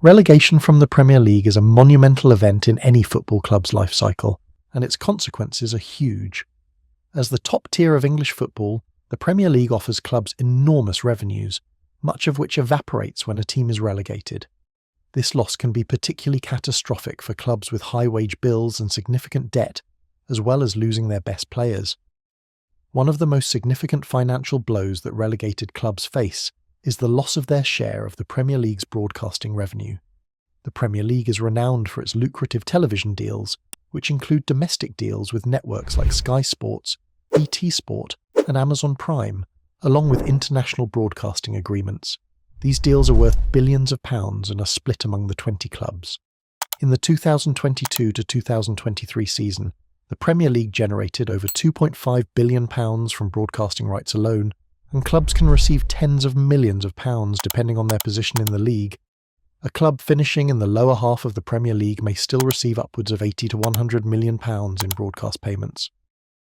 Relegation from the Premier League is a monumental event in any football club's life cycle, and its consequences are huge. As the top tier of English football, the Premier League offers clubs enormous revenues, much of which evaporates when a team is relegated. This loss can be particularly catastrophic for clubs with high wage bills and significant debt, as well as losing their best players. One of the most significant financial blows that relegated clubs face is the loss of their share of the Premier League's broadcasting revenue. The Premier League is renowned for its lucrative television deals, which include domestic deals with networks like Sky Sports, BT Sport, and Amazon Prime, along with international broadcasting agreements. These deals are worth billions of pounds and are split among the 20 clubs. In the 2022 to 2023 season, the Premier League generated over £2.5 billion from broadcasting rights alone, and clubs can receive tens of millions of pounds depending on their position in the league. A club finishing in the lower half of the Premier League may still receive upwards of £80 to £100 million in broadcast payments.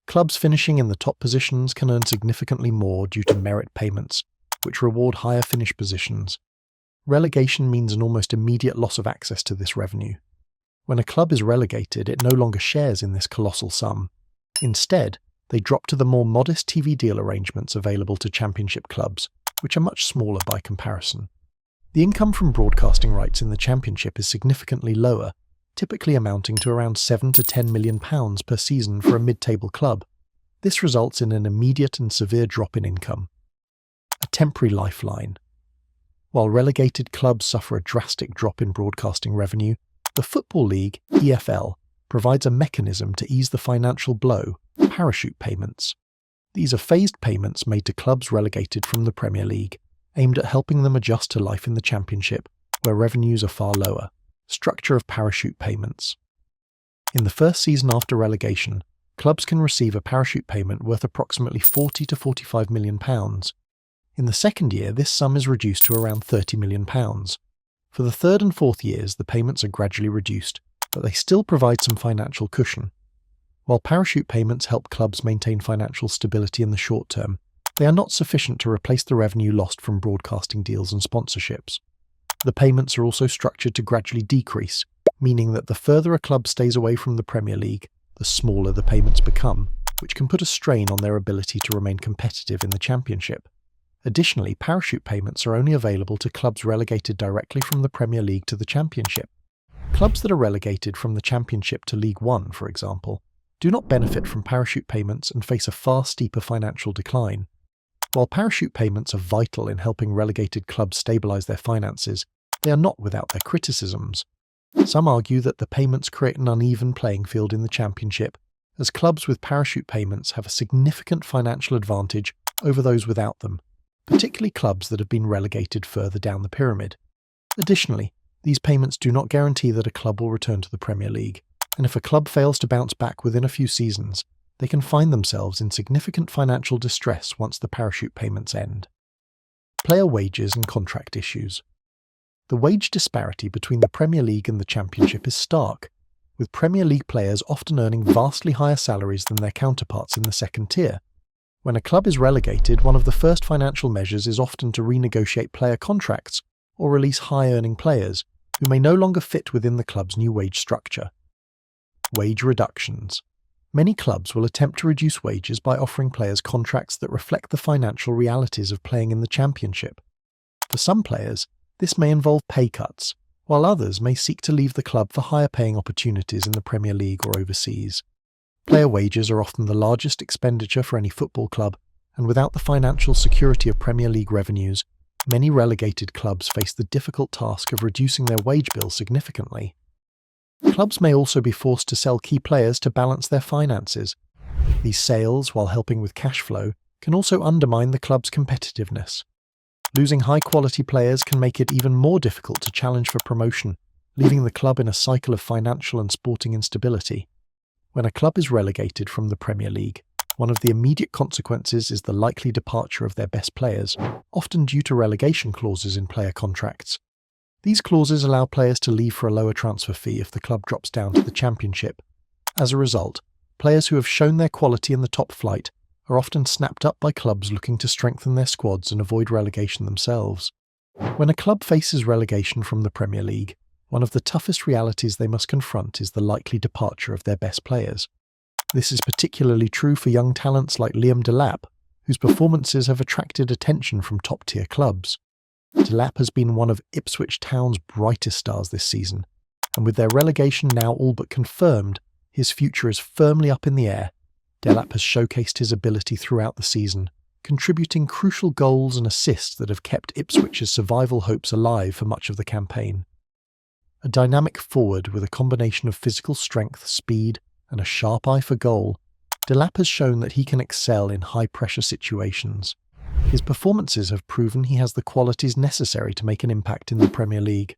Clubs finishing in the top positions can earn significantly more due to merit payments, which reward higher finish positions. Relegation means an almost immediate loss of access to this revenue. When a club is relegated, it no longer shares in this colossal sum. Instead, they drop to the more modest TV deal arrangements available to Championship clubs, which are much smaller by comparison. The income from broadcasting rights in the Championship is significantly lower, typically amounting to around £7 to £10 million per season for a mid-table club. This results in an immediate and severe drop in income. A temporary lifeline. While relegated clubs suffer a drastic drop in broadcasting revenue, the Football League, EFL, provides a mechanism to ease the financial blow: parachute payments. These are phased payments made to clubs relegated from the Premier League, aimed at helping them adjust to life in the Championship, where revenues are far lower. Structure of parachute payments. In the first season after relegation, clubs can receive a parachute payment worth approximately £40 to £45 million. In the second year, this sum is reduced to around £30 million. For the third and fourth years, the payments are gradually reduced, but they still provide some financial cushion. While parachute payments help clubs maintain financial stability in the short term, they are not sufficient to replace the revenue lost from broadcasting deals and sponsorships. The payments are also structured to gradually decrease, meaning that the further a club stays away from the Premier League, the smaller the payments become, which can put a strain on their ability to remain competitive in the Championship. Additionally, parachute payments are only available to clubs relegated directly from the Premier League to the Championship. Clubs that are relegated from the Championship to League One, for example, do not benefit from parachute payments and face a far steeper financial decline. While parachute payments are vital in helping relegated clubs stabilise their finances, they are not without their criticisms. Some argue that the payments create an uneven playing field in the Championship, as clubs with parachute payments have a significant financial advantage over those without them, particularly clubs that have been relegated further down the pyramid. Additionally, these payments do not guarantee that a club will return to the Premier League, and if a club fails to bounce back within a few seasons, they can find themselves in significant financial distress once the parachute payments end. Player wages and contract issues. The wage disparity between the Premier League and the Championship is stark, with Premier League players often earning vastly higher salaries than their counterparts in the second tier. When a club is relegated, one of the first financial measures is often to renegotiate player contracts or release high-earning players who may no longer fit within the club's new wage structure. Wage reductions. Many clubs will attempt to reduce wages by offering players contracts that reflect the financial realities of playing in the Championship. For some players, this may involve pay cuts, while others may seek to leave the club for higher-paying opportunities in the Premier League or overseas. Player wages are often the largest expenditure for any football club, and without the financial security of Premier League revenues, many relegated clubs face the difficult task of reducing their wage bill significantly. Clubs may also be forced to sell key players to balance their finances. These sales, while helping with cash flow, can also undermine the club's competitiveness. Losing high-quality players can make it even more difficult to challenge for promotion, leaving the club in a cycle of financial and sporting instability. When a club is relegated from the Premier League, one of the immediate consequences is the likely departure of their best players, often due to relegation clauses in player contracts. These clauses allow players to leave for a lower transfer fee if the club drops down to the Championship. As a result, players who have shown their quality in the top flight are often snapped up by clubs looking to strengthen their squads and avoid relegation themselves. When a club faces relegation from the Premier League, one of the toughest realities they must confront is the likely departure of their best players. This is particularly true for young talents like Liam Delap, whose performances have attracted attention from top-tier clubs. Delap has been one of Ipswich Town's brightest stars this season, and with their relegation now all but confirmed, his future is firmly up in the air. Delap has showcased his ability throughout the season, contributing crucial goals and assists that have kept Ipswich's survival hopes alive for much of the campaign. A dynamic forward with a combination of physical strength, speed, and a sharp eye for goal, Delap has shown that he can excel in high-pressure situations. His performances have proven he has the qualities necessary to make an impact in the Premier League.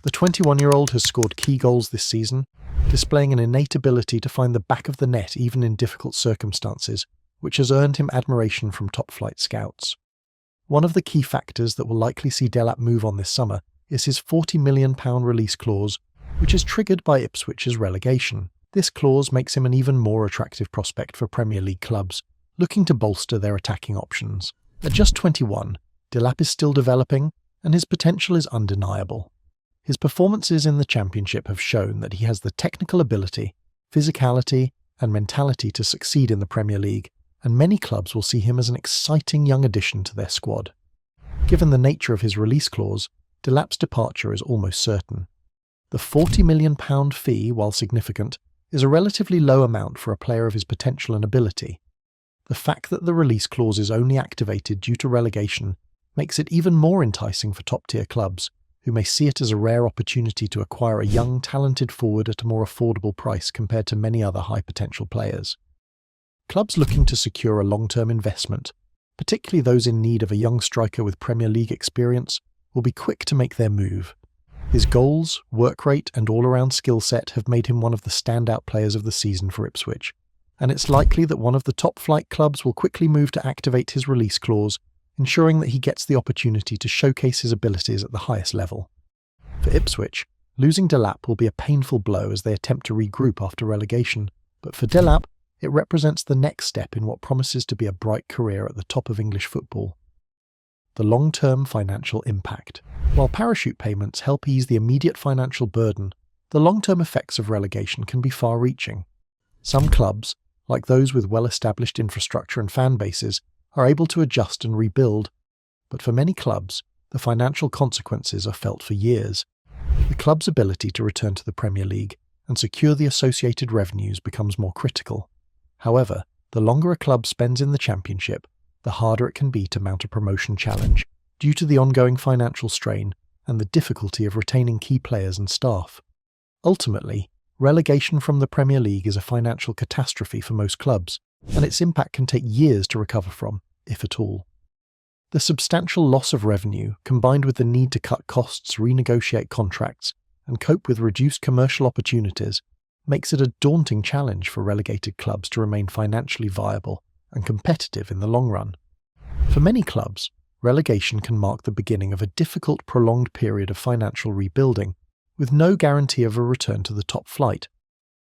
The 21-year-old has scored key goals this season, displaying an innate ability to find the back of the net even in difficult circumstances, which has earned him admiration from top-flight scouts. One of the key factors that will likely see Delap move on this summer is his £40 million release clause, which is triggered by Ipswich's relegation. This clause makes him an even more attractive prospect for Premier League clubs, looking to bolster their attacking options. At just 21, Delap is still developing, and his potential is undeniable. His performances in the Championship have shown that he has the technical ability, physicality, and mentality to succeed in the Premier League, and many clubs will see him as an exciting young addition to their squad. Given the nature of his release clause, Delap's departure is almost certain. The £40 million fee, while significant, is a relatively low amount for a player of his potential and ability. The fact that the release clause is only activated due to relegation makes it even more enticing for top-tier clubs, who may see it as a rare opportunity to acquire a young, talented forward at a more affordable price compared to many other high-potential players. Clubs looking to secure a long-term investment, particularly those in need of a young striker with Premier League experience, will be quick to make their move. His goals, work rate, and all-around skill set have made him one of the standout players of the season for Ipswich, and it's likely that one of the top-flight clubs will quickly move to activate his release clause, ensuring that he gets the opportunity to showcase his abilities at the highest level. For Ipswich, losing Delap will be a painful blow as they attempt to regroup after relegation, but for Delap, it represents the next step in what promises to be a bright career at the top of English football. The long-term financial impact. While parachute payments help ease the immediate financial burden, the long-term effects of relegation can be far-reaching. Some clubs, like those with well-established infrastructure and fan bases, are able to adjust and rebuild, but for many clubs, the financial consequences are felt for years. The club's ability to return to the Premier League and secure the associated revenues becomes more critical. However, the longer a club spends in the Championship, the harder it can be to mount a promotion challenge, due to the ongoing financial strain and the difficulty of retaining key players and staff. Ultimately, relegation from the Premier League is a financial catastrophe for most clubs, and its impact can take years to recover from, if at all. The substantial loss of revenue, combined with the need to cut costs, renegotiate contracts, and cope with reduced commercial opportunities, makes it a daunting challenge for relegated clubs to remain financially viable and competitive in the long run. For many clubs, relegation can mark the beginning of a difficult, prolonged period of financial rebuilding, with no guarantee of a return to the top flight.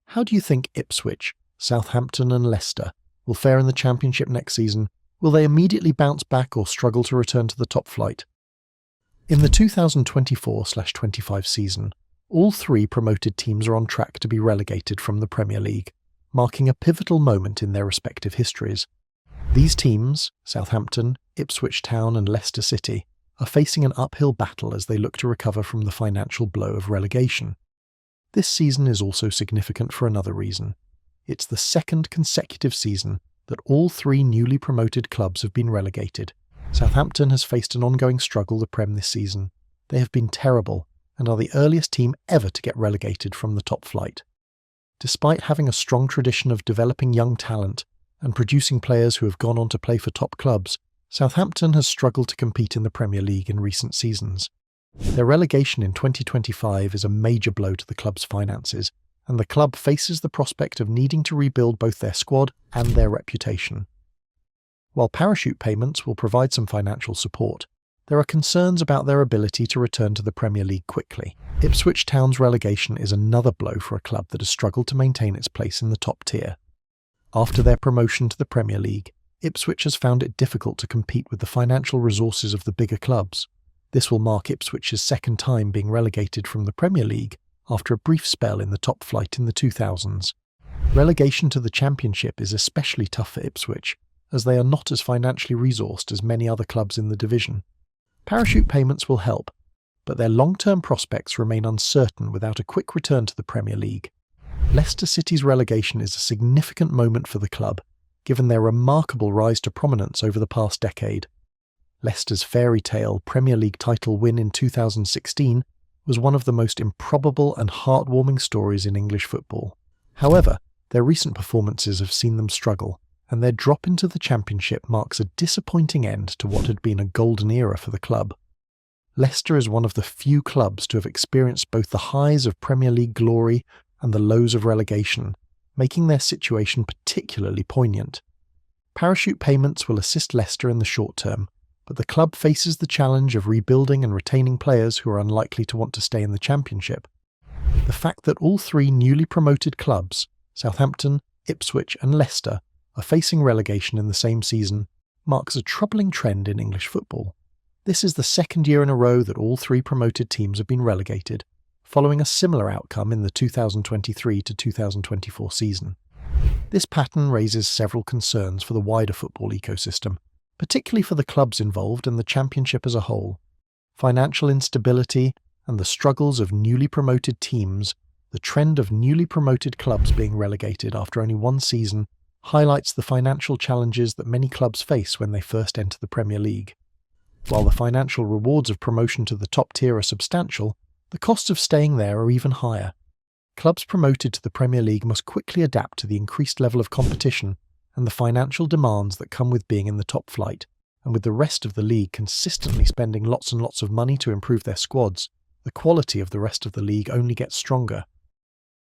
How do you think Ipswich, Southampton and Leicester will fare in the Championship next season? Will they immediately bounce back or struggle to return to the top flight? In the 2024/25 season, all three promoted teams are on track to be relegated from the Premier League, marking a pivotal moment in their respective histories. These teams, Southampton, Ipswich Town and Leicester City, are facing an uphill battle as they look to recover from the financial blow of relegation. This season is also significant for another reason. It's the second consecutive season that all three newly promoted clubs have been relegated. Southampton has faced an ongoing struggle the Prem this season. They have been terrible and are the earliest team ever to get relegated from the top flight. Despite having a strong tradition of developing young talent and producing players who have gone on to play for top clubs, Southampton has struggled to compete in the Premier League in recent seasons. Their relegation in 2025 is a major blow to the club's finances, and the club faces the prospect of needing to rebuild both their squad and their reputation. While parachute payments will provide some financial support, there are concerns about their ability to return to the Premier League quickly. Ipswich Town's relegation is another blow for a club that has struggled to maintain its place in the top tier. After their promotion to the Premier League, Ipswich has found it difficult to compete with the financial resources of the bigger clubs. This will mark Ipswich's second time being relegated from the Premier League after a brief spell in the top flight in the 2000s. Relegation to the Championship is especially tough for Ipswich, as they are not as financially resourced as many other clubs in the division. Parachute payments will help, but their long-term prospects remain uncertain without a quick return to the Premier League. Leicester City's relegation is a significant moment for the club, given their remarkable rise to prominence over the past decade. Leicester's fairy tale Premier League title win in 2016 was one of the most improbable and heartwarming stories in English football. However, their recent performances have seen them struggle, and their drop into the Championship marks a disappointing end to what had been a golden era for the club. Leicester is one of the few clubs to have experienced both the highs of Premier League glory and the lows of relegation, making their situation particularly poignant. Parachute payments will assist Leicester in the short term, but the club faces the challenge of rebuilding and retaining players who are unlikely to want to stay in the Championship. The fact that all three newly promoted clubs, Southampton, Ipswich and Leicester, are facing relegation in the same season marks a troubling trend in English football. This is the second year in a row that all three promoted teams have been relegated, following a similar outcome in the 2023 to 2024 season. This pattern raises several concerns for the wider football ecosystem, particularly for the clubs involved and the Championship as a whole. Financial instability and the struggles of newly promoted teams, the trend of newly promoted clubs being relegated after only one season, highlights the financial challenges that many clubs face when they first enter the Premier League. While the financial rewards of promotion to the top tier are substantial, the costs of staying there are even higher. Clubs promoted to the Premier League must quickly adapt to the increased level of competition and the financial demands that come with being in the top flight, and with the rest of the league consistently spending lots and lots of money to improve their squads, the quality of the rest of the league only gets stronger.